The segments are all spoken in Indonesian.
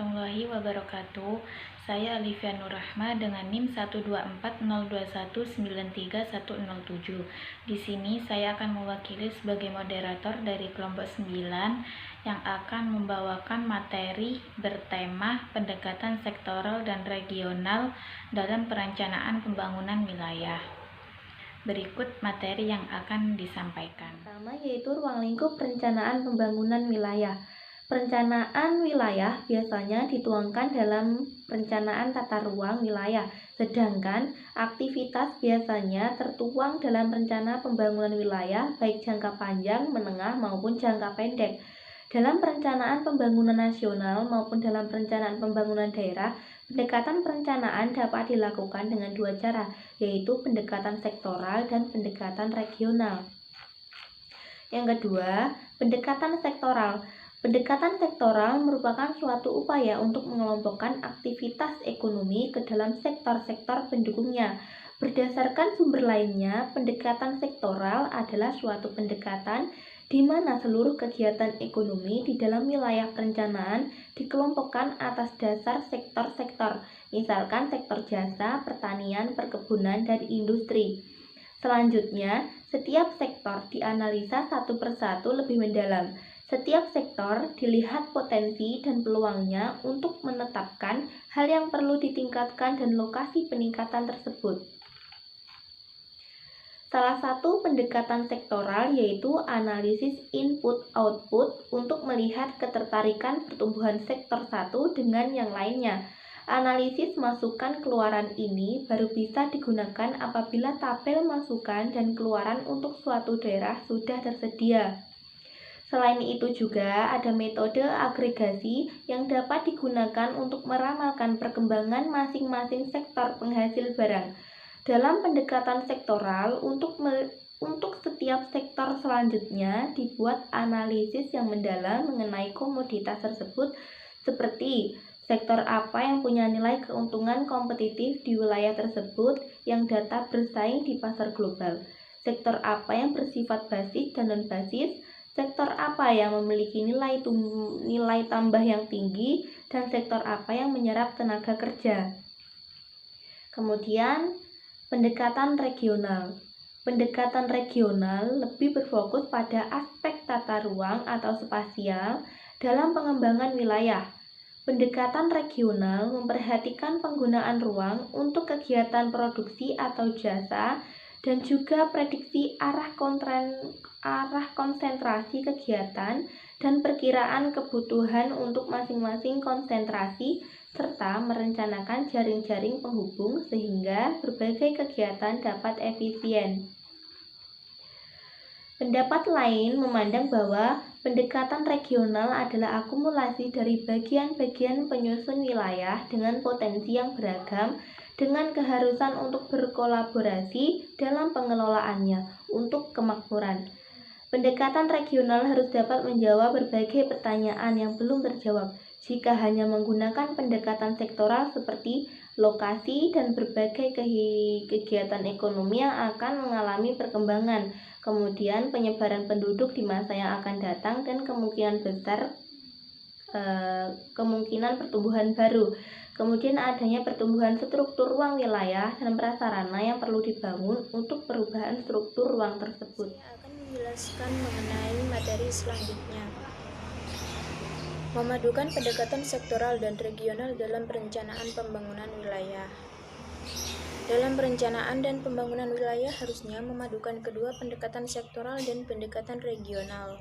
warahmatullahi wabarakatuh. Saya Alifia Nurrahma dengan NIM 12402193107. Di sini saya akan mewakili sebagai moderator dari kelompok 9 yang akan membawakan materi bertema pendekatan sektoral dan regional dalam perencanaan pembangunan wilayah. Berikut materi yang akan disampaikan. Pertama yaitu ruang lingkup perencanaan pembangunan wilayah. Perencanaan wilayah biasanya dituangkan dalam perencanaan tata ruang wilayah, sedangkan aktivitas biasanya tertuang dalam rencana pembangunan wilayah baik jangka panjang, menengah maupun jangka pendek. Dalam perencanaan pembangunan nasional maupun dalam perencanaan pembangunan daerah, pendekatan perencanaan dapat dilakukan dengan dua cara, yaitu pendekatan sektoral dan pendekatan regional. Yang kedua, pendekatan sektoral. Pendekatan sektoral merupakan suatu upaya untuk mengelompokkan aktivitas ekonomi ke dalam sektor-sektor pendukungnya. Berdasarkan sumber lainnya, pendekatan sektoral adalah suatu pendekatan di mana seluruh kegiatan ekonomi di dalam wilayah perencanaan dikelompokkan atas dasar sektor-sektor, misalkan sektor jasa, pertanian, perkebunan, dan industri. Selanjutnya, setiap sektor dianalisa satu persatu lebih mendalam. Setiap sektor dilihat potensi dan peluangnya untuk menetapkan hal yang perlu ditingkatkan dan lokasi peningkatan tersebut. Salah satu pendekatan sektoral yaitu analisis input-output untuk melihat ketertarikan pertumbuhan sektor satu dengan yang lainnya. Analisis masukan keluaran ini baru bisa digunakan apabila tabel masukan dan keluaran untuk suatu daerah sudah tersedia. Selain itu juga ada metode agregasi yang dapat digunakan untuk meramalkan perkembangan masing-masing sektor penghasil barang. Dalam pendekatan sektoral, untuk setiap sektor selanjutnya dibuat analisis yang mendalam mengenai komoditas tersebut, seperti sektor apa yang punya nilai keuntungan kompetitif di wilayah tersebut yang dapat bersaing di pasar global, sektor apa yang bersifat basis dan non-basis, sektor apa yang memiliki nilai tambah yang tinggi, dan sektor apa yang menyerap tenaga kerja. Kemudian, pendekatan regional. Pendekatan regional lebih berfokus pada aspek tata ruang atau spasial dalam pengembangan wilayah. Pendekatan regional memperhatikan penggunaan ruang untuk kegiatan produksi atau jasa dan juga prediksi arah konsentrasi kegiatan dan perkiraan kebutuhan untuk masing-masing konsentrasi serta merencanakan jaring-jaring penghubung sehingga berbagai kegiatan dapat efisien. Pendapat lain memandang bahwa pendekatan regional adalah akumulasi dari bagian-bagian penyusun wilayah dengan potensi yang beragam dengan keharusan untuk berkolaborasi dalam pengelolaannya untuk kemakmuran. Pendekatan regional harus dapat menjawab berbagai pertanyaan yang belum terjawab. Jika hanya menggunakan pendekatan sektoral seperti lokasi dan berbagai kegiatan ekonomi yang akan mengalami perkembangan, kemudian penyebaran penduduk di masa yang akan datang dan kemungkinan besar kemungkinan pertumbuhan baru. Kemudian adanya pertumbuhan struktur ruang wilayah dan prasarana yang perlu dibangun untuk perubahan struktur ruang tersebut. Saya akan menjelaskan mengenai materi selanjutnya. Memadukan pendekatan sektoral dan regional dalam perencanaan pembangunan wilayah. Dalam perencanaan dan pembangunan wilayah harusnya memadukan kedua pendekatan sektoral dan pendekatan regional.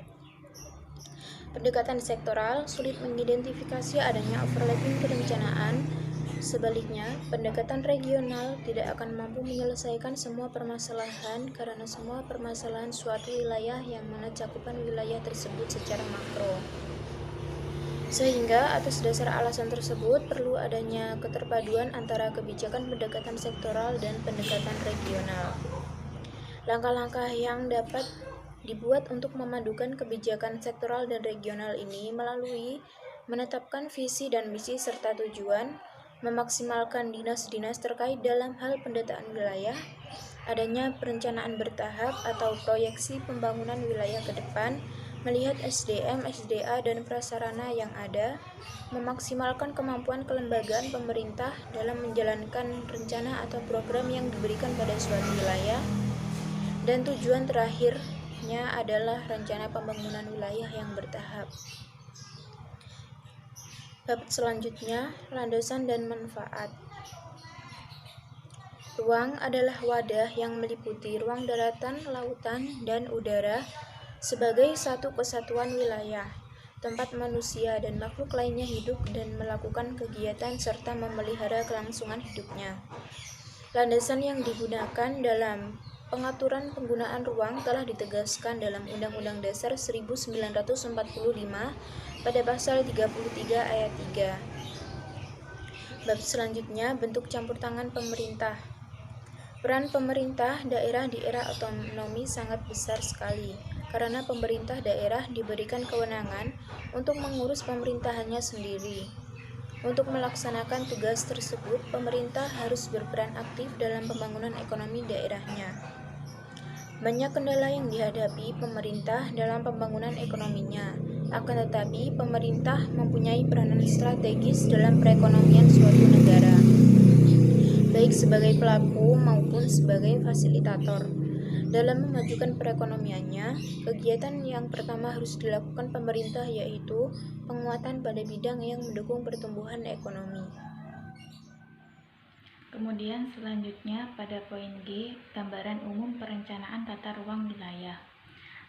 Pendekatan sektoral sulit mengidentifikasi adanya overlapping perencanaan. Sebaliknya, pendekatan regional tidak akan mampu menyelesaikan semua permasalahan karena semua permasalahan suatu wilayah yang mana cakupan wilayah tersebut secara makro. Sehingga atas dasar alasan tersebut perlu adanya keterpaduan antara kebijakan pendekatan sektoral dan pendekatan regional. Langkah-langkah yang dapat dibuat untuk memadukan kebijakan sektoral dan regional ini melalui menetapkan visi dan misi serta tujuan, memaksimalkan dinas-dinas terkait dalam hal pendataan wilayah, adanya perencanaan bertahap atau proyeksi pembangunan wilayah ke depan, melihat SDM, SDA, dan prasarana yang ada, memaksimalkan kemampuan kelembagaan pemerintah dalam menjalankan rencana atau program yang diberikan pada suatu wilayah, dan tujuan terakhirnya adalah rencana pembangunan wilayah yang bertahap. Bab selanjutnya, landasan dan manfaat. Ruang adalah wadah yang meliputi ruang daratan, lautan, dan udara sebagai satu kesatuan wilayah, tempat manusia dan makhluk lainnya hidup dan melakukan kegiatan serta memelihara kelangsungan hidupnya. Landasan yang digunakan dalam pengaturan penggunaan ruang telah ditegaskan dalam Undang-Undang Dasar 1945 pada pasal 33 ayat 3. Bab selanjutnya, bentuk campur tangan pemerintah. Peran pemerintah daerah di era otonomi sangat besar sekali, karena pemerintah daerah diberikan kewenangan untuk mengurus pemerintahannya sendiri. Untuk melaksanakan tugas tersebut, pemerintah harus berperan aktif dalam pembangunan ekonomi daerahnya. Banyak kendala yang dihadapi pemerintah dalam pembangunan ekonominya, akan tetapi pemerintah mempunyai peranan strategis dalam perekonomian suatu negara, baik sebagai pelaku maupun sebagai fasilitator. Dalam memajukan perekonomiannya, kegiatan yang pertama harus dilakukan pemerintah yaitu penguatan pada bidang yang mendukung pertumbuhan ekonomi. Kemudian selanjutnya pada poin G, gambaran umum perencanaan tata ruang wilayah.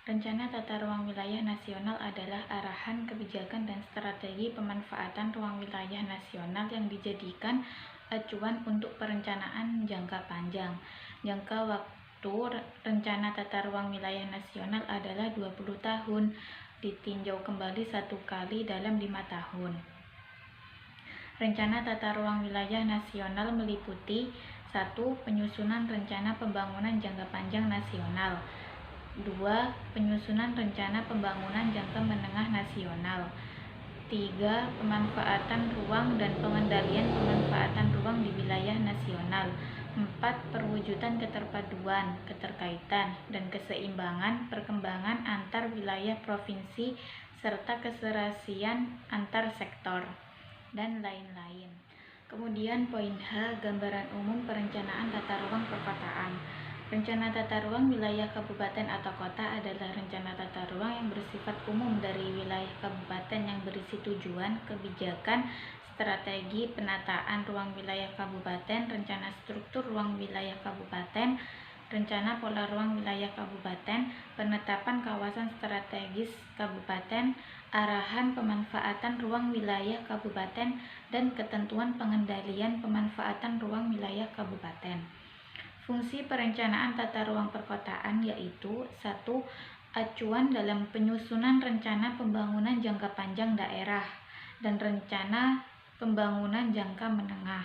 Rencana tata ruang wilayah nasional adalah arahan kebijakan dan strategi pemanfaatan ruang wilayah nasional yang dijadikan acuan untuk perencanaan jangka panjang. Jangka waktu rencana tata ruang wilayah nasional adalah 20 tahun, ditinjau kembali 1 kali dalam 5 tahun. Rencana tata ruang wilayah nasional meliputi 1. Penyusunan rencana pembangunan jangka panjang nasional. 2. Penyusunan rencana pembangunan jangka menengah nasional. 3. Pemanfaatan ruang dan pengendalian pemanfaatan ruang di wilayah nasional. 4. Perwujudan keterpaduan, keterkaitan, dan keseimbangan perkembangan antar wilayah provinsi serta keserasian antar sektor, dan lain-lain. Kemudian poin H, gambaran umum perencanaan tata ruang perkotaan. Rencana tata ruang wilayah kabupaten atau kota adalah rencana tata ruang yang bersifat umum dari wilayah kabupaten yang berisi tujuan, kebijakan, strategi penataan ruang wilayah kabupaten, rencana struktur ruang wilayah kabupaten, rencana pola ruang wilayah kabupaten, penetapan kawasan strategis kabupaten, arahan pemanfaatan ruang wilayah kabupaten, dan ketentuan pengendalian pemanfaatan ruang wilayah kabupaten. Fungsi perencanaan tata ruang perkotaan yaitu 1. Acuan dalam penyusunan rencana pembangunan jangka panjang daerah dan rencana pembangunan jangka menengah.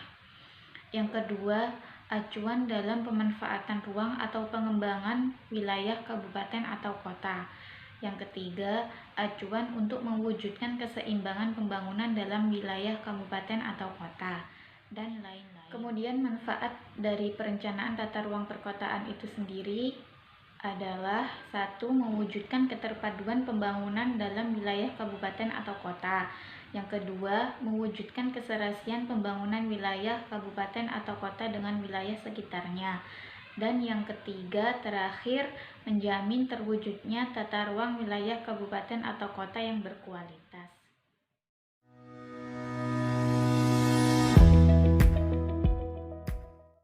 Yang kedua, acuan dalam pemanfaatan ruang atau pengembangan wilayah kabupaten atau kota. Yang ketiga, acuan untuk mewujudkan keseimbangan pembangunan dalam wilayah kabupaten atau kota, dan lain-lain. Kemudian manfaat dari perencanaan tata ruang perkotaan itu sendiri adalah 1. Mewujudkan keterpaduan pembangunan dalam wilayah kabupaten atau kota. Yang kedua, mewujudkan keserasian pembangunan wilayah kabupaten atau kota dengan wilayah sekitarnya. Dan yang ketiga, terakhir, menjamin terwujudnya tata ruang wilayah kabupaten atau kota yang berkualitas.